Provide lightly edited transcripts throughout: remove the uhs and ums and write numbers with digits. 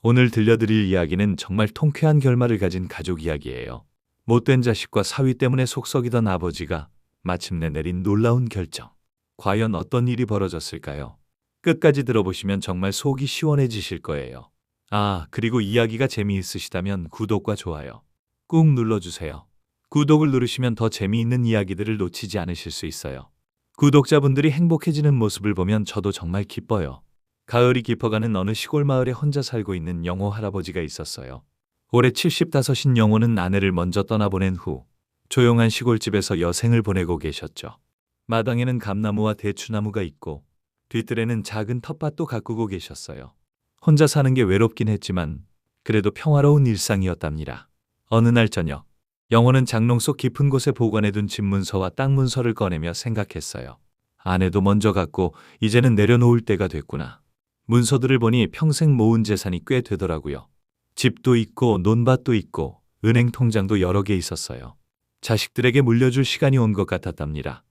오늘 들려드릴 이야기는 정말 통쾌한 결말을 가진 가족 이야기예요. 못된 자식과 사위 때문에 속 썩이던 아버지가 마침내 내린 놀라운 결정. 과연 어떤 일이 벌어졌을까요? 끝까지 들어보시면 정말 속이 시원해지실 거예요. 그리고 이야기가 재미있으시다면 구독과 좋아요 꾹 눌러주세요. 구독을 누르시면 더 재미있는 이야기들을 놓치지 않으실 수 있어요. 구독자분들이 행복해지는 모습을 보면 저도 정말 기뻐요. 가을이 깊어가는 어느 시골 마을에 혼자 살고 있는 영호 할아버지가 있었어요. 올해 75인 영호는 아내를 먼저 떠나보낸 후 조용한 시골집에서 여생을 보내고 계셨죠. 마당에는 감나무와 대추나무가 있고 뒤뜰에는 작은 텃밭도 가꾸고 계셨어요. 혼자 사는 게 외롭긴 했지만 그래도 평화로운 일상이었답니다. 어느 날 저녁, 영호는 장롱 속 깊은 곳에 보관해둔 집 문서와 땅 문서를 꺼내며 생각했어요. 아내도 먼저 갔고 이제는 내려놓을 때가 됐구나. 문서들을 보니 평생 모은 재산이 꽤 되더라고요. 집도 있고 논밭도 있고 은행 통장도 여러 개 있었어요. 자식들에게 물려줄 시간이 온 것 같았답니다.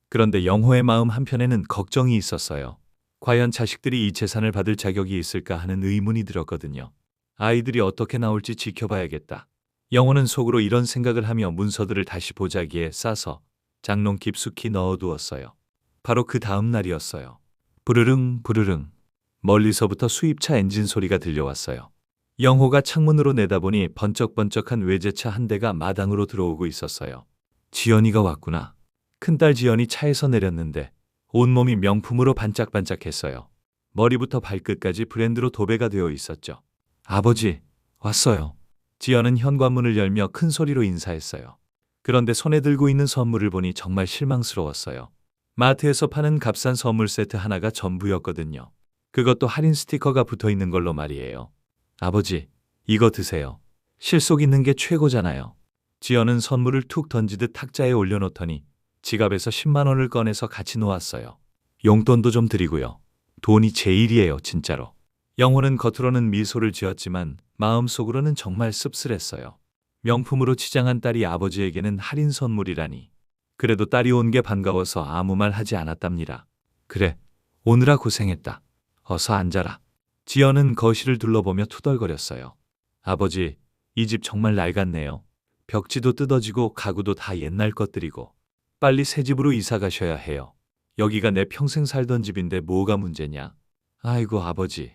그런데 영호의 마음 한편에는 걱정이 있었어요. 과연 자식들이 이 재산을 받을 자격이 있을까 하는 의문이 들었거든요. 아이들이 어떻게 나올지 지켜봐야겠다. 영호는 속으로 이런 생각을 하며 문서들을 다시 보자기에 싸서 장롱 깊숙이 넣어두었어요. 바로 그 다음 날이었어요. 부르릉 부르릉 멀리서부터 수입차 엔진 소리가 들려왔어요. 영호가 창문으로 내다보니 번쩍번쩍한 외제차 한 대가 마당으로 들어오고 있었어요. 지연이가 왔구나. 큰딸 지연이 차에서 내렸는데 온몸이 명품으로 반짝반짝했어요. 머리부터 발끝까지 브랜드로 도배가 되어 있었죠. 아버지, 왔어요. 지연은 현관문을 열며 큰 소리로 인사했어요. 그런데 손에 들고 있는 선물을 보니 정말 실망스러웠어요. 마트에서 파는 값싼 선물 세트 하나가 전부였거든요. 그것도 할인 스티커가 붙어 있는 걸로 말이에요. 아버지, 이거 드세요. 실속 있는 게 최고잖아요. 지연은 선물을 툭 던지듯 탁자에 올려놓더니 지갑에서 10만 원을 꺼내서 같이 놓았어요. 용돈도 좀 드리고요. 돈이 제일이에요, 진짜로. 영호는 겉으로는 미소를 지었지만 마음속으로는 정말 씁쓸했어요. 명품으로 치장한 딸이 아버지에게는 할인 선물이라니. 그래도 딸이 온 게 반가워서 아무 말 하지 않았답니다. 그래, 오느라 고생했다. 어서 앉아라. 지연은 거실을 둘러보며 투덜거렸어요. 아버지, 이 집 정말 낡았네요. 벽지도 뜯어지고 가구도 다 옛날 것들이고 빨리 새 집으로 이사 가셔야 해요. 여기가 내 평생 살던 집인데 뭐가 문제냐? 아이고 아버지,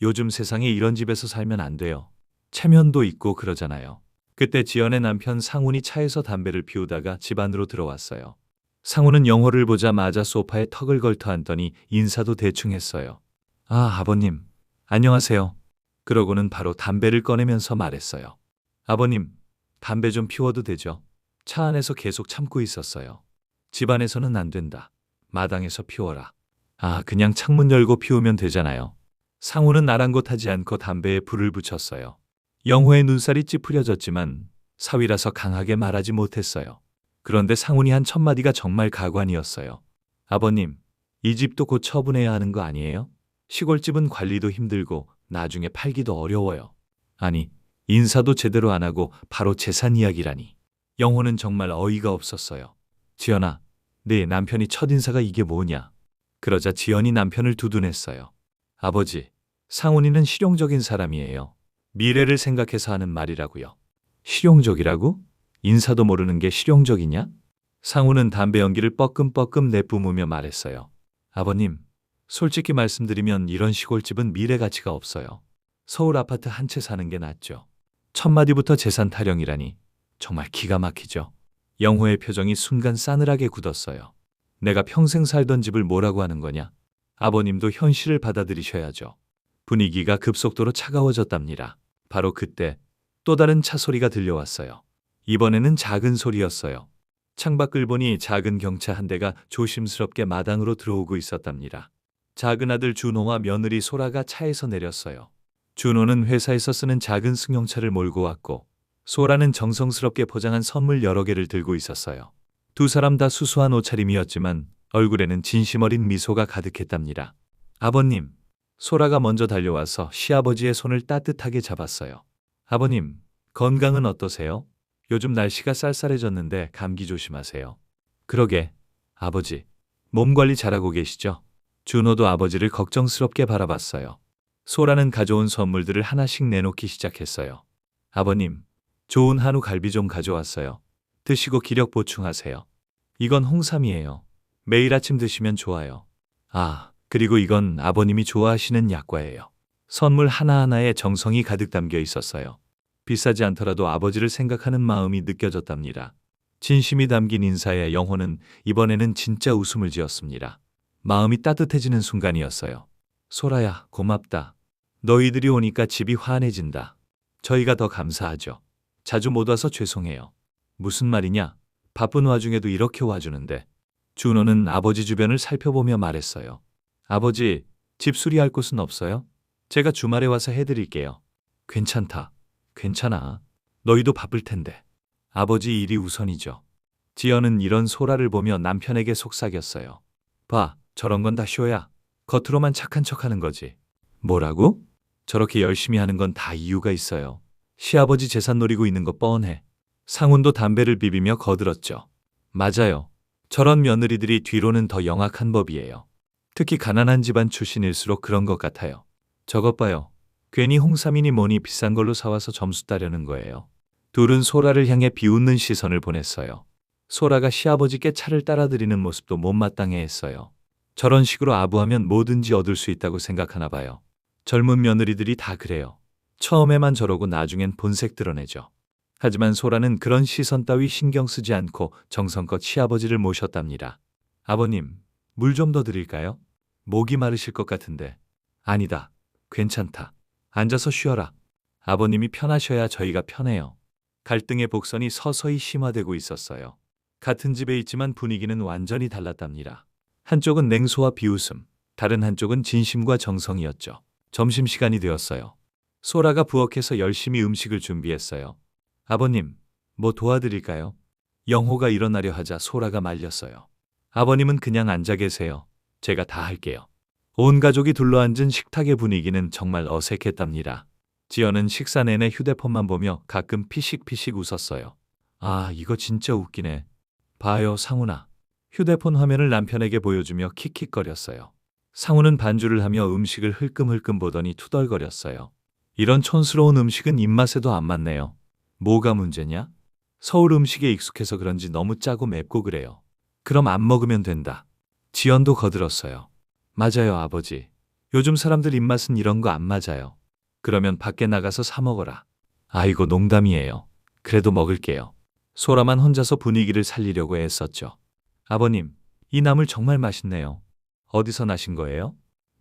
요즘 세상에 이런 집에서 살면 안 돼요. 체면도 있고 그러잖아요. 그때 지연의 남편 상훈이 차에서 담배를 피우다가 집 안으로 들어왔어요. 상훈은 영호를 보자마자 소파에 턱을 걸터 앉더니 인사도 대충 했어요. 아버님, 안녕하세요. 그러고는 바로 담배를 꺼내면서 말했어요. 아버님, 담배 좀 피워도 되죠? 차 안에서 계속 참고 있었어요. 집 안에서는 안 된다. 마당에서 피워라. 그냥 창문 열고 피우면 되잖아요. 상훈은 아랑곳하지 않고 담배에 불을 붙였어요. 영호의 눈살이 찌푸려졌지만 사위라서 강하게 말하지 못했어요. 그런데 상훈이 한 첫 마디가 정말 가관이었어요. 아버님, 이 집도 곧 처분해야 하는 거 아니에요? 시골집은 관리도 힘들고 나중에 팔기도 어려워요. 아니, 인사도 제대로 안 하고 바로 재산 이야기라니. 영호는 정말 어이가 없었어요. 지연아, 네 남편이 첫인사가 이게 뭐냐? 그러자 지연이 남편을 두둔했어요. 아버지, 상훈이는 실용적인 사람이에요. 미래를 생각해서 하는 말이라고요. 실용적이라고? 인사도 모르는 게 실용적이냐? 상훈은 담배 연기를 뻐끔뻐끔 내뿜으며 말했어요. 아버님, 솔직히 말씀드리면 이런 시골집은 미래 가치가 없어요. 서울 아파트 한 채 사는 게 낫죠. 첫 마디부터 재산 타령이라니 정말 기가 막히죠. 영호의 표정이 순간 싸늘하게 굳었어요. 내가 평생 살던 집을 뭐라고 하는 거냐? 아버님도 현실을 받아들이셔야죠. 분위기가 급속도로 차가워졌답니다. 바로 그때 또 다른 차 소리가 들려왔어요. 이번에는 작은 소리였어요. 창밖을 보니 작은 경차 한 대가 조심스럽게 마당으로 들어오고 있었답니다. 작은 아들 준호와 며느리 소라가 차에서 내렸어요. 준호는 회사에서 쓰는 작은 승용차를 몰고 왔고 소라는 정성스럽게 포장한 선물 여러 개를 들고 있었어요. 두 사람 다 수수한 옷차림이었지만 얼굴에는 진심 어린 미소가 가득했답니다. 아버님, 소라가 먼저 달려와서 시아버지의 손을 따뜻하게 잡았어요. 아버님, 건강은 어떠세요? 요즘 날씨가 쌀쌀해졌는데 감기 조심하세요. 그러게, 아버지, 몸 관리 잘하고 계시죠? 준호도 아버지를 걱정스럽게 바라봤어요. 소라는 가져온 선물들을 하나씩 내놓기 시작했어요. 아버님, 좋은 한우 갈비 좀 가져왔어요. 드시고 기력 보충하세요. 이건 홍삼이에요. 매일 아침 드시면 좋아요. 아, 그리고 이건 아버님이 좋아하시는 약과예요. 선물 하나하나에 정성이 가득 담겨 있었어요. 비싸지 않더라도 아버지를 생각하는 마음이 느껴졌답니다. 진심이 담긴 인사에 영호는 이번에는 진짜 웃음을 지었습니다. 마음이 따뜻해지는 순간이었어요. 소라야, 고맙다. 너희들이 오니까 집이 환해진다. 저희가 더 감사하죠. 자주 못 와서 죄송해요. 무슨 말이냐? 바쁜 와중에도 이렇게 와주는데. 준호는 아버지 주변을 살펴보며 말했어요. 아버지, 집 수리할 곳은 없어요? 제가 주말에 와서 해드릴게요. 괜찮다. 괜찮아. 너희도 바쁠 텐데. 아버지 일이 우선이죠. 지연은 이런 소라를 보며 남편에게 속삭였어요. 봐, 저런 건 다 쇼야. 겉으로만 착한 척하는 거지. 뭐라고? 저렇게 열심히 하는 건 다 이유가 있어요. 시아버지 재산 노리고 있는 거 뻔해. 상훈도 담배를 비비며 거들었죠. 맞아요. 저런 며느리들이 뒤로는 더 영악한 법이에요. 특히 가난한 집안 출신일수록 그런 것 같아요. 저것 봐요. 괜히 홍삼이니 뭐니 비싼 걸로 사와서 점수 따려는 거예요. 둘은 소라를 향해 비웃는 시선을 보냈어요. 소라가 시아버지께 차를 따라드리는 모습도 못마땅해 했어요. 저런 식으로 아부하면 뭐든지 얻을 수 있다고 생각하나 봐요. 젊은 며느리들이 다 그래요. 처음에만 저러고 나중엔 본색 드러내죠. 하지만 소라는 그런 시선 따위 신경 쓰지 않고 정성껏 시아버지를 모셨답니다. 아버님, 물 좀 더 드릴까요? 목이 마르실 것 같은데. 아니다. 괜찮다. 앉아서 쉬어라. 아버님이 편하셔야 저희가 편해요. 갈등의 복선이 서서히 심화되고 있었어요. 같은 집에 있지만 분위기는 완전히 달랐답니다. 한쪽은 냉소와 비웃음, 다른 한쪽은 진심과 정성이었죠. 점심시간이 되었어요. 소라가 부엌에서 열심히 음식을 준비했어요. 아버님, 뭐 도와드릴까요? 영호가 일어나려 하자 소라가 말렸어요. 아버님은 그냥 앉아 계세요. 제가 다 할게요. 온 가족이 둘러앉은 식탁의 분위기는 정말 어색했답니다. 지연은 식사 내내 휴대폰만 보며 가끔 피식피식 웃었어요. 아, 이거 진짜 웃기네. 봐요, 상훈아. 휴대폰 화면을 남편에게 보여주며 킥킥거렸어요. 상훈은 반주를 하며 음식을 흘끔흘끔 보더니 투덜거렸어요. 이런 촌스러운 음식은 입맛에도 안 맞네요. 뭐가 문제냐? 서울 음식에 익숙해서 그런지 너무 짜고 맵고 그래요. 그럼 안 먹으면 된다. 지연도 거들었어요. 맞아요, 아버지. 요즘 사람들 입맛은 이런 거 안 맞아요. 그러면 밖에 나가서 사 먹어라. 아이고, 농담이에요. 그래도 먹을게요. 소라만 혼자서 분위기를 살리려고 애썼죠. 아버님, 이 나물 정말 맛있네요. 어디서 나신 거예요?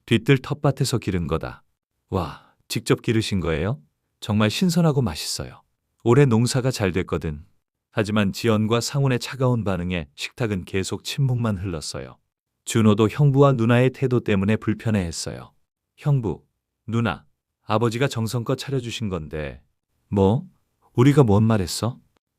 뒤뜰 텃밭에서 기른 거다. 와, 직접 기르신 거예요? 정말 신선하고 맛있어요. 올해 농사가 잘 됐거든. 하지만 지연과 상훈의 차가운 반응에 식탁은 계속 침묵만 흘렀어요. 준호도 형부와 누나의 태도 때문에 불편해했어요. 형부, 누나, 아버지가 정성껏 차려주신 건데. 뭐? 우리가 뭔 말했어?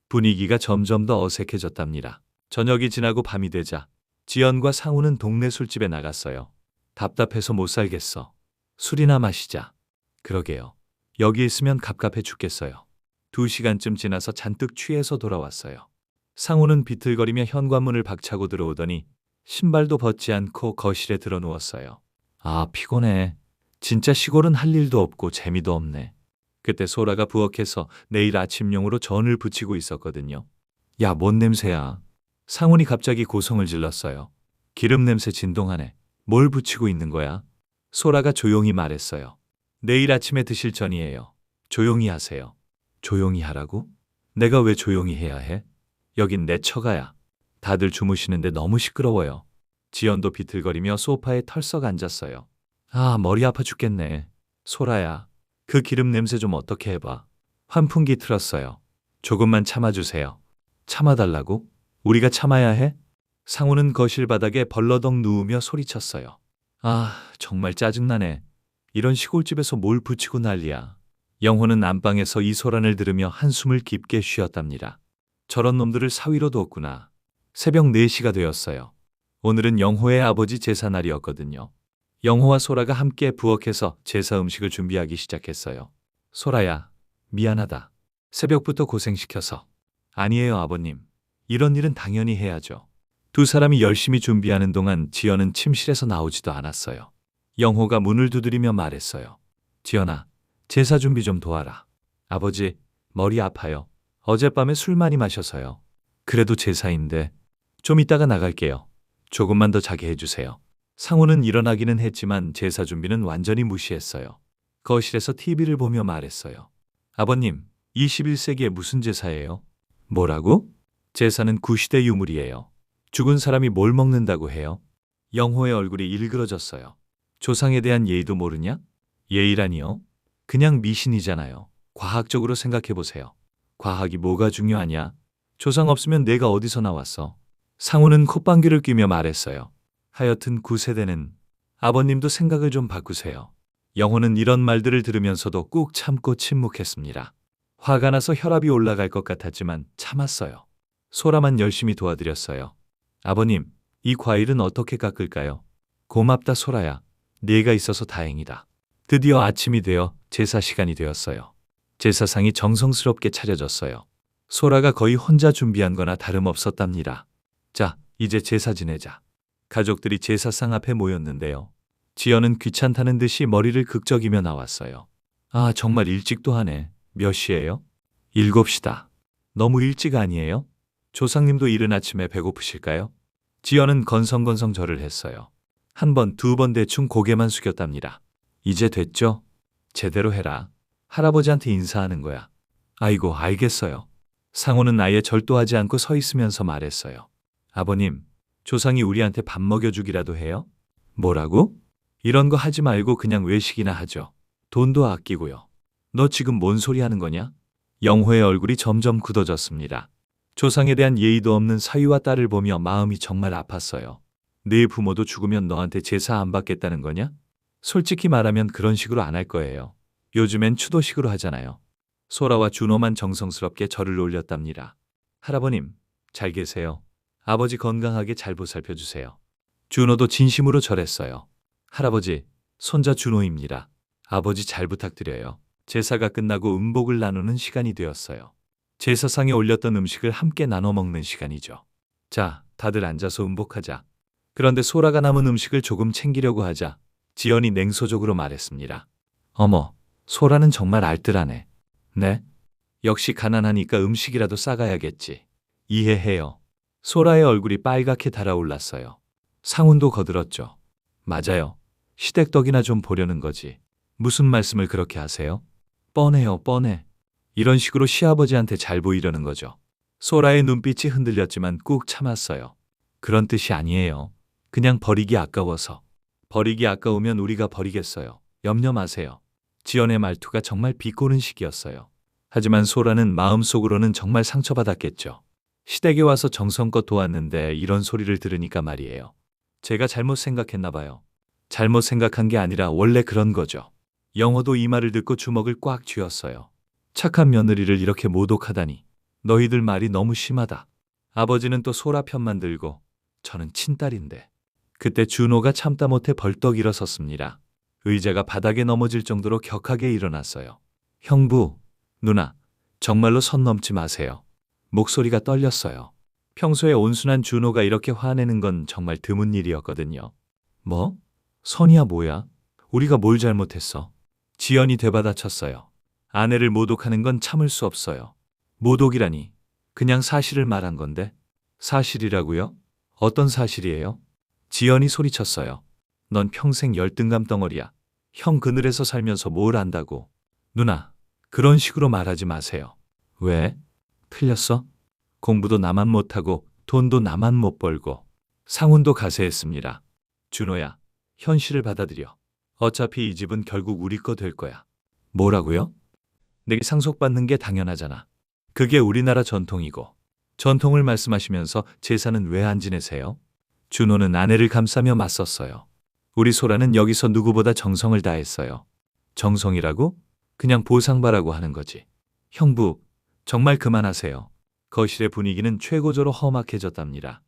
분위기가 점점 더 어색해졌답니다. 저녁이 지나고 밤이 되자 지연과 상훈은 동네 술집에 나갔어요. 답답해서 못 살겠어. 술이나 마시자. 그러게요. 여기 있으면 갑갑해 죽겠어요. 2시간쯤 지나서 잔뜩 취해서 돌아왔어요. 상훈은 비틀거리며 현관문을 박차고 들어오더니 신발도 벗지 않고 거실에 들어 누웠어요. 아, 피곤해. 진짜 시골은 할 일도 없고 재미도 없네. 그때 소라가 부엌에서 내일 아침용으로 전을 부치고 있었거든요. 야, 뭔 냄새야. 상훈이 갑자기 고성을 질렀어요. 기름 냄새 진동하네. 뭘 부치고 있는 거야? 소라가 조용히 말했어요. 내일 아침에 드실 전이에요. 조용히 하세요. 조용히 하라고? 내가 왜 조용히 해야 해? 여긴 내 처가야. 다들 주무시는데 너무 시끄러워요. 지연도 비틀거리며 소파에 털썩 앉았어요. 아, 머리 아파 죽겠네. 소라야, 그 기름 냄새 좀 어떻게 해봐. 환풍기 틀었어요. 조금만 참아주세요. 참아달라고? 우리가 참아야 해? 상우는 거실 바닥에 벌러덩 누우며 소리쳤어요. 아, 정말 짜증나네. 이런 시골집에서 뭘 붙이고 난리야. 영호는 안방에서 이 소란을 들으며 한숨을 깊게 쉬었답니다. 저런 놈들을 사위로 뒀구나. 새벽 4시가 되었어요. 오늘은 영호의 아버지 제사날이었거든요. 영호와 소라가 함께 부엌에서 제사 음식을 준비하기 시작했어요. 소라야, 미안하다. 새벽부터 고생시켜서. 아니에요, 아버님. 이런 일은 당연히 해야죠. 두 사람이 열심히 준비하는 동안 지연은 침실에서 나오지도 않았어요. 영호가 문을 두드리며 말했어요. 지연아, 제사 준비 좀 도와라. 아버지, 머리 아파요. 어젯밤에 술 많이 마셔서요. 그래도 제사인데 좀 이따가 나갈게요. 조금만 더 자게 해주세요. 상우는 일어나기는 했지만 제사 준비는 완전히 무시했어요. 거실에서 TV를 보며 말했어요. 아버님, 21세기에 무슨 제사예요? 뭐라고? 제사는 구시대 유물이에요. 죽은 사람이 뭘 먹는다고 해요? 영호의 얼굴이 일그러졌어요. 조상에 대한 예의도 모르냐? 예의라니요? 그냥 미신이잖아요. 과학적으로 생각해보세요. 과학이 뭐가 중요하냐? 조상 없으면 내가 어디서 나왔어? 상우는 콧방귀를 뀌며 말했어요. 하여튼 9세대는 아버님도 생각을 좀 바꾸세요. 영호는 이런 말들을 들으면서도 꾹 참고 침묵했습니다. 화가 나서 혈압이 올라갈 것 같았지만 참았어요. 소라만 열심히 도와드렸어요. 아버님, 이 과일은 어떻게 깎을까요? 고맙다 소라야. 네가 있어서 다행이다. 드디어 아침이 되어 제사 시간이 되었어요. 제사상이 정성스럽게 차려졌어요. 소라가 거의 혼자 준비한 거나 다름없었답니다. 자, 이제 제사 지내자. 가족들이 제사상 앞에 모였는데요. 지연은 귀찮다는 듯이 머리를 극적이며 나왔어요. 아, 정말 일찍도 하네. 몇 시예요? 7시다. 너무 일찍 아니에요? 조상님도 이른 아침에 배고프실까요? 지연은 건성건성 절을 했어요. 한 번, 두 번 대충 고개만 숙였답니다. 이제 됐죠? 제대로 해라. 할아버지한테 인사하는 거야. 아이고, 알겠어요. 상호는 아예 절도하지 않고 서 있으면서 말했어요. 아버님, 조상이 우리한테 밥 먹여주기라도 해요? 뭐라고? 이런 거 하지 말고 그냥 외식이나 하죠. 돈도 아끼고요. 너 지금 뭔 소리 하는 거냐? 영호의 얼굴이 점점 굳어졌습니다. 조상에 대한 예의도 없는 사위와 딸을 보며 마음이 정말 아팠어요. 네 부모도 죽으면 너한테 제사 안 받겠다는 거냐? 솔직히 말하면 그런 식으로 안 할 거예요. 요즘엔 추도식으로 하잖아요. 소라와 준호만 정성스럽게 절을 올렸답니다. 할아버님, 잘 계세요. 아버지 건강하게 잘 보살펴 주세요. 준호도 진심으로 절했어요. 할아버지, 손자 준호입니다. 아버지 잘 부탁드려요. 제사가 끝나고 음복을 나누는 시간이 되었어요. 제사상에 올렸던 음식을 함께 나눠 먹는 시간이죠. 자, 다들 앉아서 음복하자. 그런데 소라가 남은 음식을 조금 챙기려고 하자 지연이 냉소적으로 말했습니다. 어머, 소라는 정말 알뜰하네. 네? 역시 가난하니까 음식이라도 싸가야겠지. 이해해요. 소라의 얼굴이 빨갛게 달아올랐어요. 상훈도 거들었죠. 맞아요. 시댁덕이나 좀 보려는 거지. 무슨 말씀을 그렇게 하세요? 뻔해요, 뻔해. 이런 식으로 시아버지한테 잘 보이려는 거죠. 소라의 눈빛이 흔들렸지만 꾹 참았어요. 그런 뜻이 아니에요. 그냥 버리기 아까워서. 버리기 아까우면 우리가 버리겠어요. 염려 마세요. 지연의 말투가 정말 비꼬는 식이었어요. 하지만 소라는 마음속으로는 정말 상처받았겠죠. 시댁에 와서 정성껏 도왔는데 이런 소리를 들으니까 말이에요. 제가 잘못 생각했나 봐요. 잘못 생각한 게 아니라 원래 그런 거죠. 영호도 이 말을 듣고 주먹을 꽉 쥐었어요. 착한 며느리를 이렇게 모독하다니. 너희들 말이 너무 심하다. 아버지는 또 소라 편만 들고 저는 친딸인데. 그때 준호가 참다 못해 벌떡 일어섰습니다. 의자가 바닥에 넘어질 정도로 격하게 일어났어요. 형부, 누나, 정말로 선 넘지 마세요. 목소리가 떨렸어요. 평소에 온순한 준호가 이렇게 화내는 건 정말 드문 일이었거든요. 뭐? 선이야 뭐야? 우리가 뭘 잘못했어? 지연이 되받아쳤어요. 아내를 모독하는 건 참을 수 없어요. 모독이라니. 그냥 사실을 말한 건데. 사실이라고요? 어떤 사실이에요? 지연이 소리쳤어요. 넌 평생 열등감 덩어리야. 형 그늘에서 살면서 뭘 안다고. 누나, 그런 식으로 말하지 마세요. 왜? 틀렸어? 공부도 나만 못하고 돈도 나만 못 벌고. 상훈도 가세했습니다. 준호야, 현실을 받아들여. 어차피 이 집은 결국 우리 거 될 거야. 뭐라고요? 내게 상속받는 게 당연하잖아. 그게 우리나라 전통이고. 전통을 말씀하시면서 제사는 왜 안 지내세요? 준호는 아내를 감싸며 맞섰어요. 우리 소라는 여기서 누구보다 정성을 다했어요. 정성이라고? 그냥 보상바라고 하는 거지. 형부, 정말 그만하세요. 거실의 분위기는 최고조로 험악해졌답니다.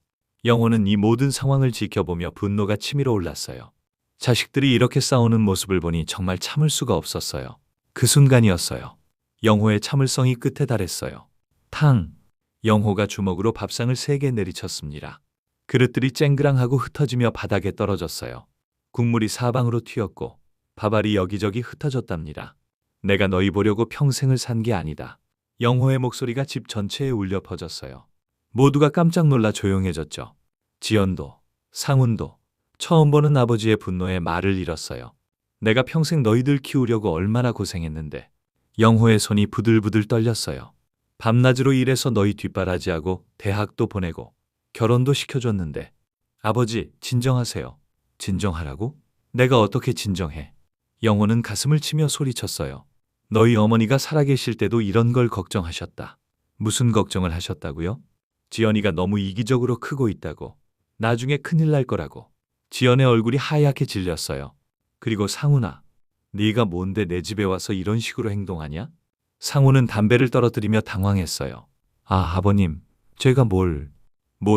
영호는 이 모든 상황을 지켜보며 분노가 치밀어 올랐어요. 자식들이 이렇게 싸우는 모습을 보니 정말 참을 수가 없었어요. 그 순간이었어요. 영호의 참을성이 끝에 달했어요. 탕! 영호가 주먹으로 밥상을 3개 내리쳤습니다. 그릇들이 쨍그랑하고 흩어지며 바닥에 떨어졌어요. 국물이 사방으로 튀었고 밥알이 여기저기 흩어졌답니다. 내가 너희 보려고 평생을 산 게 아니다. 영호의 목소리가 집 전체에 울려 퍼졌어요. 모두가 깜짝 놀라 조용해졌죠. 지연도, 상훈도 처음 보는 아버지의 분노에 말을 잃었어요. 내가 평생 너희들 키우려고 얼마나 고생했는데. 영호의 손이 부들부들 떨렸어요. 밤낮으로 일해서 너희 뒷바라지하고 대학도 보내고 결혼도 시켜줬는데. 아버지, 진정하세요. 진정하라고? 내가 어떻게 진정해? 영호는 가슴을 치며 소리쳤어요. 너희 어머니가 살아계실 때도 이런 걸 걱정하셨다. 무슨 걱정을 하셨다고요? 지연이가 너무 이기적으로 크고 있다고. 나중에 큰일 날 거라고. 지연의 얼굴이 하얗게 질렸어요. 그리고 상훈아, 네가 뭔데 내 집에 와서 이런 식으로 행동하냐? 상훈은 담배를 떨어뜨리며 당황했어요. 아, 아버님, 제가 뭘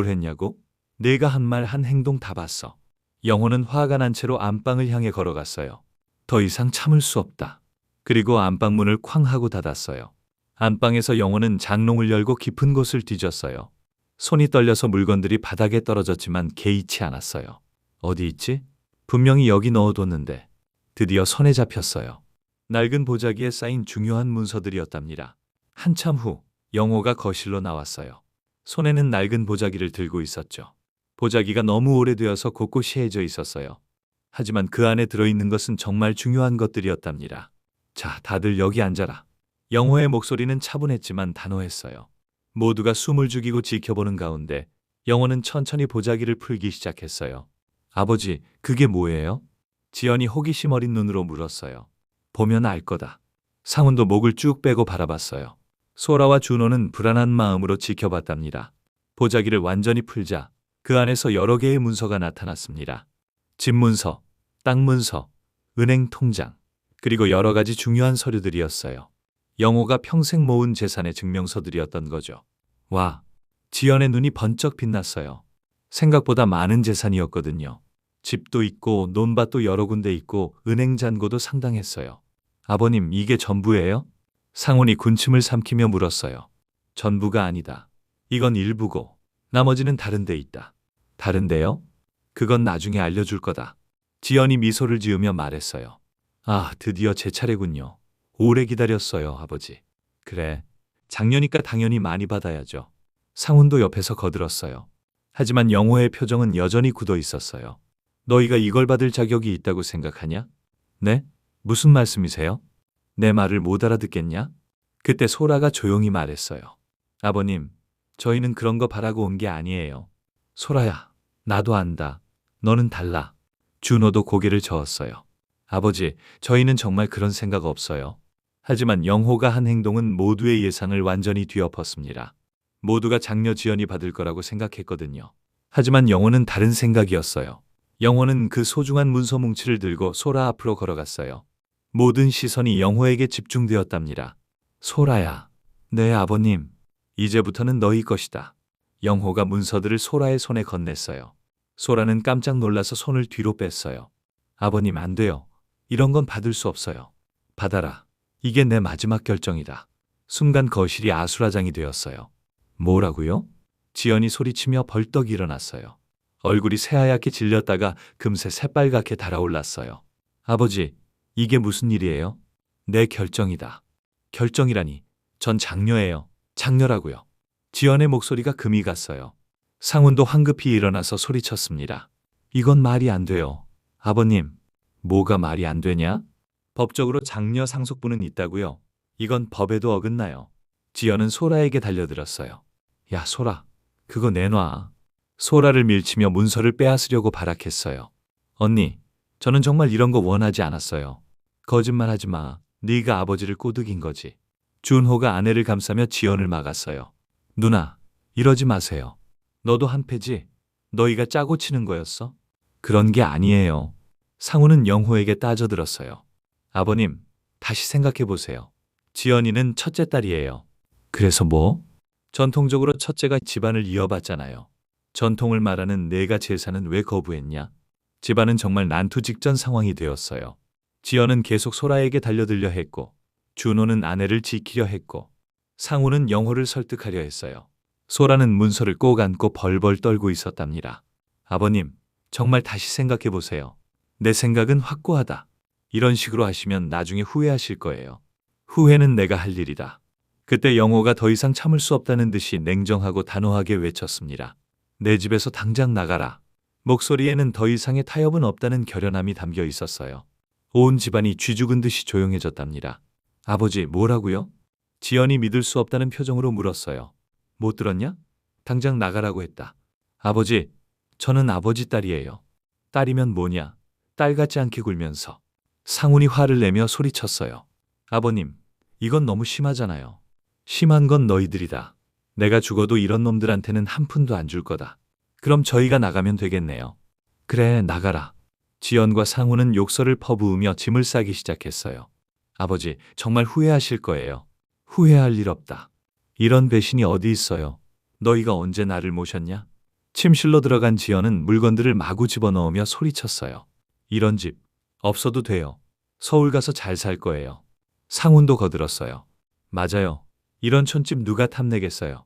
했냐고? 내가 한 말 한 행동 다 봤어. 영호는 화가 난 채로 안방을 향해 걸어갔어요. 더 이상 참을 수 없다. 그리고 안방 문을 쾅 하고 닫았어요. 안방에서 영호는 장롱을 열고 깊은 곳을 뒤졌어요. 손이 떨려서 물건들이 바닥에 떨어졌지만 개의치 않았어요. 어디 있지? 분명히 여기 넣어뒀는데. 드디어 손에 잡혔어요. 낡은 보자기에 쌓인 중요한 문서들이었답니다. 한참 후 영호가 거실로 나왔어요. 손에는 낡은 보자기를 들고 있었죠. 보자기가 너무 오래되어서 곳곳이 해져 있었어요. 하지만 그 안에 들어있는 것은 정말 중요한 것들이었답니다. 자, 다들 여기 앉아라. 영호의 목소리는 차분했지만 단호했어요. 모두가 숨을 죽이고 지켜보는 가운데 영호는 천천히 보자기를 풀기 시작했어요. 아버지, 그게 뭐예요? 지연이 호기심 어린 눈으로 물었어요. 보면 알 거다. 상훈도 목을 쭉 빼고 바라봤어요. 소라와 준호는 불안한 마음으로 지켜봤답니다. 보자기를 완전히 풀자 그 안에서 여러 개의 문서가 나타났습니다. 집 문서, 땅 문서, 은행 통장, 그리고 여러 가지 중요한 서류들이었어요. 영호가 평생 모은 재산의 증명서들이었던 거죠. 와, 지연의 눈이 번쩍 빛났어요. 생각보다 많은 재산이었거든요. 집도 있고 논밭도 여러 군데 있고 은행 잔고도 상당했어요. 아버님, 이게 전부예요? 상훈이 군침을 삼키며 물었어요. 전부가 아니다. 이건 일부고 나머지는 다른 데 있다. 다른데요? 그건 나중에 알려줄 거다. 지연이 미소를 지으며 말했어요. 아, 드디어 제 차례군요. 오래 기다렸어요, 아버지. 그래, 작년이니까 당연히 많이 받아야죠. 상훈도 옆에서 거들었어요. 하지만 영호의 표정은 여전히 굳어 있었어요. 너희가 이걸 받을 자격이 있다고 생각하냐? 네? 무슨 말씀이세요? 내 말을 못 알아듣겠냐? 그때 소라가 조용히 말했어요. 아버님, 저희는 그런 거 바라고 온 게 아니에요. 소라야, 나도 안다. 너는 달라. 준호도 고개를 저었어요. 아버지, 저희는 정말 그런 생각 없어요. 하지만 영호가 한 행동은 모두의 예상을 완전히 뒤엎었습니다. 모두가 장녀 지연이 받을 거라고 생각했거든요. 하지만 영호는 다른 생각이었어요. 영호는 그 소중한 문서 뭉치를 들고 소라 앞으로 걸어갔어요. 모든 시선이 영호에게 집중되었답니다. 소라야, 네 아버님, 이제부터는 너희 것이다. 영호가 문서들을 소라의 손에 건넸어요. 소라는 깜짝 놀라서 손을 뒤로 뺐어요. 아버님, 안 돼요. 이런 건 받을 수 없어요. 받아라. 이게 내 마지막 결정이다. 순간 거실이 아수라장이 되었어요. 뭐라고요? 지연이 소리치며 벌떡 일어났어요. 얼굴이 새하얗게 질렸다가 금세 새빨갛게 달아올랐어요. 아버지, 이게 무슨 일이에요? 내 결정이다. 결정이라니. 전 장녀예요. 장녀라고요. 지연의 목소리가 금이 갔어요. 상훈도 황급히 일어나서 소리쳤습니다. 이건 말이 안 돼요. 아버님, 뭐가 말이 안 되냐? 법적으로 장녀 상속부는 있다고요. 이건 법에도 어긋나요. 지연은 소라에게 달려들었어요. 야, 소라, 그거 내놔. 소라를 밀치며 문서를 빼앗으려고 발악했어요. 언니, 저는 정말 이런 거 원하지 않았어요. 거짓말하지 마. 네가 아버지를 꼬드긴 거지. 준호가 아내를 감싸며 지연을 막았어요. 누나, 이러지 마세요. 너도 한패지? 너희가 짜고 치는 거였어? 그런 게 아니에요. 상우는 영호에게 따져들었어요. 아버님, 다시 생각해 보세요. 지연이는 첫째 딸이에요. 그래서 뭐? 전통적으로 첫째가 집안을 이어받잖아요. 전통을 말하는 내가 제사는 왜 거부했냐? 집안은 정말 난투 직전 상황이 되었어요. 지연은 계속 소라에게 달려들려 했고, 준호는 아내를 지키려 했고, 상우는 영호를 설득하려 했어요. 소라는 문서를 꼭 안고 벌벌 떨고 있었답니다. 아버님, 정말 다시 생각해 보세요. 내 생각은 확고하다. 이런 식으로 하시면 나중에 후회하실 거예요. 후회는 내가 할 일이다. 그때 영호가 더 이상 참을 수 없다는 듯이 냉정하고 단호하게 외쳤습니다. 내 집에서 당장 나가라. 목소리에는 더 이상의 타협은 없다는 결연함이 담겨 있었어요. 온 집안이 쥐죽은 듯이 조용해졌답니다. 아버지, 뭐라고요? 지연이 믿을 수 없다는 표정으로 물었어요. 못 들었냐? 당장 나가라고 했다. 아버지, 저는 아버지 딸이에요. 딸이면 뭐냐? 딸 같지 않게 굴면서. 상훈이 화를 내며 소리쳤어요. 아버님, 이건 너무 심하잖아요. 심한 건 너희들이다. 내가 죽어도 이런 놈들한테는 한 푼도 안 줄 거다. 그럼 저희가 나가면 되겠네요. 그래, 나가라. 지연과 상훈은 욕설을 퍼부으며 짐을 싸기 시작했어요. 아버지, 정말 후회하실 거예요. 후회할 일 없다. 이런 배신이 어디 있어요. 너희가 언제 나를 모셨냐? 침실로 들어간 지연은 물건들을 마구 집어넣으며 소리쳤어요. 이런 집 없어도 돼요. 서울 가서 잘 살 거예요. 상훈도 거들었어요. 맞아요. 이런 촌집 누가 탐내겠어요.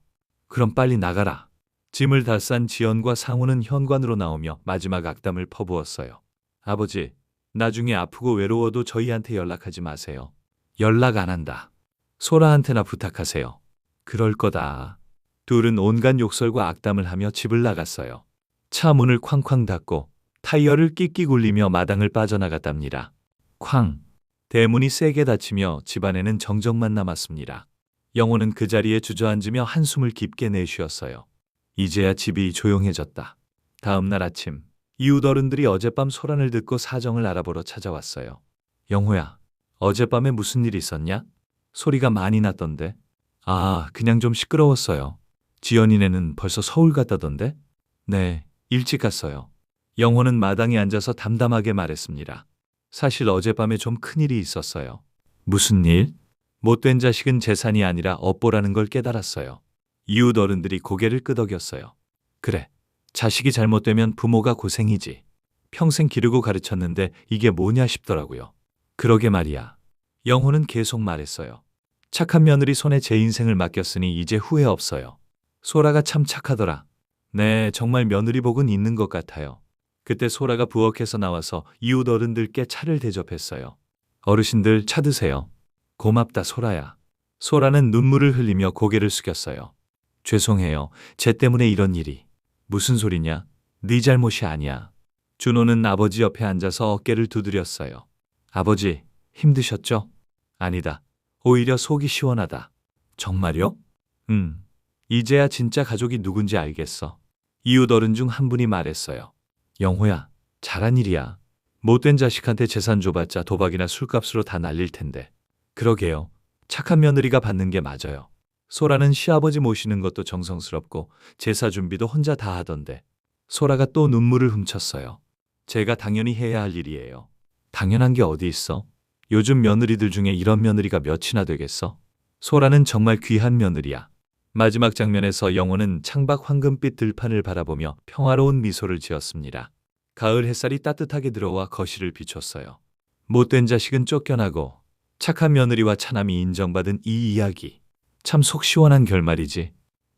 그럼 빨리 나가라. 짐을 다 싼 지연과 상훈은 현관으로 나오며 마지막 악담을 퍼부었어요. 아버지, 나중에 아프고 외로워도 저희한테 연락하지 마세요. 연락 안 한다. 소라한테나 부탁하세요. 그럴 거다. 둘은 온갖 욕설과 악담을 하며 집을 나갔어요. 차 문을 쾅쾅 닫고 타이어를 끽끽 울리며 마당을 빠져나갔답니다. 쾅! 대문이 세게 닫히며 집안에는 정적만 남았습니다. 영호는 그 자리에 주저앉으며 한숨을 깊게 내쉬었어요. 이제야 집이 조용해졌다. 다음 날 아침, 이웃 어른들이 어젯밤 소란을 듣고 사정을 알아보러 찾아왔어요. 영호야, 어젯밤에 무슨 일 있었냐? 소리가 많이 났던데. 아, 그냥 좀 시끄러웠어요. 지연이네는 벌써 서울 갔다던데? 네, 일찍 갔어요. 영호는 마당에 앉아서 담담하게 말했습니다. 사실 어젯밤에 좀 큰일이 있었어요. 무슨 일? 못된 자식은 재산이 아니라 업보라는 걸 깨달았어요. 이웃 어른들이 고개를 끄덕였어요. 그래, 자식이 잘못되면 부모가 고생이지. 평생 기르고 가르쳤는데 이게 뭐냐 싶더라고요. 그러게 말이야. 영호는 계속 말했어요. 착한 며느리 손에 제 인생을 맡겼으니 이제 후회 없어요. 소라가 참 착하더라. 네, 정말 며느리 복은 있는 것 같아요. 그때 소라가 부엌에서 나와서 이웃 어른들께 차를 대접했어요. 어르신들 차 드세요. 고맙다, 소라야. 소라는 눈물을 흘리며 고개를 숙였어요. 죄송해요. 쟤 때문에 이런 일이. 무슨 소리냐? 네 잘못이 아니야. 준호는 아버지 옆에 앉아서 어깨를 두드렸어요. 아버지, 힘드셨죠? 아니다. 오히려 속이 시원하다. 정말요? 이제야 진짜 가족이 누군지 알겠어. 이웃 어른 중 한 분이 말했어요. 영호야, 잘한 일이야. 못된 자식한테 재산 줘봤자 도박이나 술값으로 다 날릴 텐데. 그러게요. 착한 며느리가 받는 게 맞아요. 소라는 시아버지 모시는 것도 정성스럽고 제사 준비도 혼자 다 하던데. 소라가 또 눈물을 훔쳤어요. 제가 당연히 해야 할 일이에요. 당연한 게 어디 있어? 요즘 며느리들 중에 이런 며느리가 몇이나 되겠어? 소라는 정말 귀한 며느리야. 마지막 장면에서 영호는 창밖 황금빛 들판을 바라보며 평화로운 미소를 지었습니다. 가을 햇살이 따뜻하게 들어와 거실을 비췄어요. 못된 자식은 쫓겨나고 착한 며느리와 차남이 인정받은 이 이야기. 참 속 시원한 결말이지.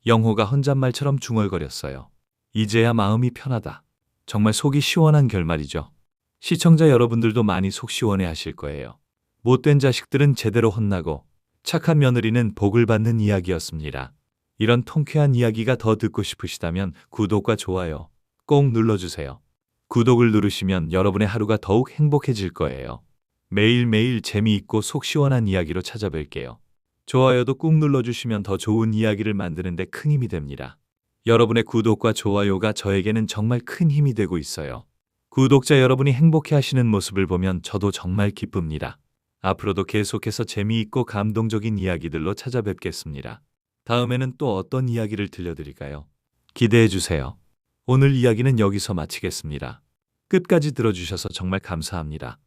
영호가 혼잣말처럼 중얼거렸어요. 이제야 마음이 편하다. 정말 속이 시원한 결말이죠. 시청자 여러분들도 많이 속 시원해 하실 거예요. 못된 자식들은 제대로 혼나고 착한 며느리는 복을 받는 이야기였습니다. 이런 통쾌한 이야기가 더 듣고 싶으시다면 구독과 좋아요 꼭 눌러주세요. 구독을 누르시면 여러분의 하루가 더욱 행복해질 거예요. 매일매일 재미있고 속 시원한 이야기로 찾아뵐게요. 좋아요도 꾹 눌러주시면 더 좋은 이야기를 만드는 데 큰 힘이 됩니다. 여러분의 구독과 좋아요가 저에게는 정말 큰 힘이 되고 있어요. 구독자 여러분이 행복해 하시는 모습을 보면 저도 정말 기쁩니다. 앞으로도 계속해서 재미있고 감동적인 이야기들로 찾아뵙겠습니다. 다음에는 또 어떤 이야기를 들려드릴까요? 기대해 주세요. 오늘 이야기는 여기서 마치겠습니다. 끝까지 들어주셔서 정말 감사합니다.